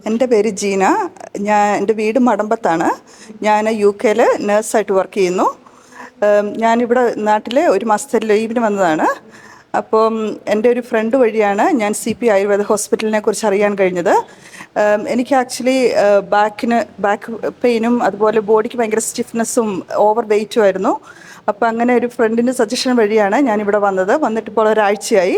എൻ്റെ പേര് ജീന. എൻ്റെ വീട് മടമ്പത്താണ്. ഞാൻ UK-ൽ നേഴ്സായിട്ട് വർക്ക് ചെയ്യുന്നു. ഞാനിവിടെ നാട്ടിൽ ഒരു മാസത്തെ ലീവിന് വന്നതാണ്. അപ്പം എൻ്റെ ഒരു ഫ്രണ്ട് വഴിയാണ് ഞാൻ CP ആയുർവേദ ഹോസ്പിറ്റലിനെ കുറിച്ച് അറിയാൻ കഴിഞ്ഞത്. എനിക്ക് ആക്ച്വലി ബാക്ക് പെയിനും അതുപോലെ ബോഡിക്ക് ഭയങ്കര സ്റ്റിഫ്നെസ്സും ഓവർ വെയ്റ്റും ആയിരുന്നു. അപ്പോൾ അങ്ങനെ ഒരു ഫ്രണ്ടിൻ്റെ സജഷൻ വഴിയാണ് ഞാനിവിടെ വന്നത്. വന്നിട്ടിപ്പോൾ ഒരാഴ്ചയായി.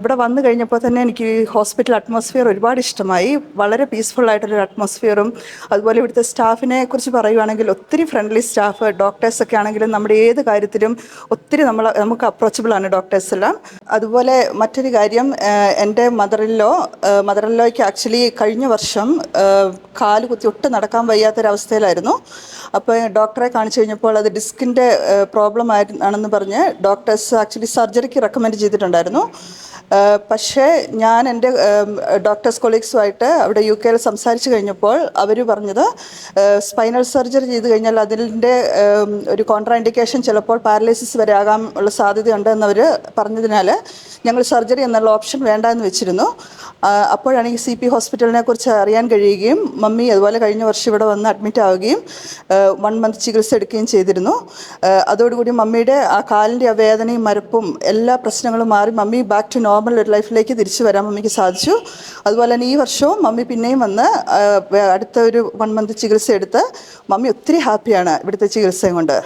ഇവിടെ വന്നു കഴിഞ്ഞപ്പോൾ തന്നെ എനിക്ക് ഹോസ്പിറ്റൽ അറ്റ്മോസ്ഫിയർ ഒരുപാട് ഇഷ്ടമായി. വളരെ പീസ്ഫുള്ളായിട്ടൊരു അറ്റ്മോസ്ഫിയറും അതുപോലെ ഇവിടുത്തെ സ്റ്റാഫിനെ കുറിച്ച് പറയുവാണെങ്കിൽ ഒത്തിരി ഫ്രണ്ട്ലി സ്റ്റാഫ്, ഡോക്ടേഴ്സൊക്കെ ആണെങ്കിലും നമ്മുടെ ഏത് കാര്യത്തിലും ഒത്തിരി നമുക്ക് അപ്രോച്ചബിളാണ് ഡോക്ടേഴ്സെല്ലാം. അതുപോലെ മറ്റൊരു കാര്യം, എൻ്റെ മദറിൻലോയ്ക്ക് ആക്ച്വലി കഴിഞ്ഞ വർഷം കാല് കുത്തി ഒട്ടും നടക്കാൻ വയ്യാത്തൊരവസ്ഥയിലായിരുന്നു. അപ്പോൾ ഡോക്ടറെ കാണിച്ചു കഴിഞ്ഞപ്പോൾ അത് ഡിസ്കിൻ്റെ പ്രോബ്ലം ആണെന്ന് പറഞ്ഞ് ഡോക്ടേഴ്സ് ആക്ച്വലി സർജറിക്ക് റെക്കമെൻഡ് ചെയ്തിട്ടുണ്ടായിരുന്നു. പക്ഷേ ഞാൻ എൻ്റെ ഡോക്ടേഴ്സ് കൊളീഗ്സുമായിട്ട് അവിടെ UK-ൽ സംസാരിച്ച് കഴിഞ്ഞപ്പോൾ അവർ പറഞ്ഞത് സ്പൈനൽ സർജറി ചെയ്ത് കഴിഞ്ഞാൽ അതിൻ്റെ ഒരു കോൺട്രാ ഇൻഡിക്കേഷൻ ചിലപ്പോൾ പാരലൈസിസ് വരെ ആകാൻ ഉള്ള സാധ്യതയുണ്ടെന്ന് അവർ പറഞ്ഞതിനാൽ ഞങ്ങൾ സർജറി എന്നുള്ള ഓപ്ഷൻ വേണ്ട എന്ന് വെച്ചിരുന്നു. അപ്പോഴാണ് ഈ CP ഹോസ്പിറ്റലിനെ കുറിച്ച് അറിയാൻ കഴിയുകയും മമ്മി അതുപോലെ കഴിഞ്ഞ വർഷം ഇവിടെ വന്ന് അഡ്മിറ്റ് ആവുകയും 1 മന്ത് ചികിത്സ എടുക്കുകയും ചെയ്തിരുന്നു. അതോടുകൂടി മമ്മിയുടെ ആ കാലിൻ്റെ ആ വേദനയും മരപ്പും എല്ലാ പ്രശ്നങ്ങളും മാറി മമ്മി ബാക്ക് ടു നോർമൽ ഒരു ലൈഫിലേക്ക് തിരിച്ചു വരാൻ മമ്മിക്ക് സാധിച്ചു. അതുപോലെ തന്നെ ഈ വർഷവും മമ്മി പിന്നെയും വന്ന് അടുത്ത ഒരു 1 മന്ത് ചികിത്സ എടുത്ത് മമ്മി ഒത്തിരി ഹാപ്പിയാണ് ഇവിടുത്തെ ചികിത്സയും കൊണ്ട്.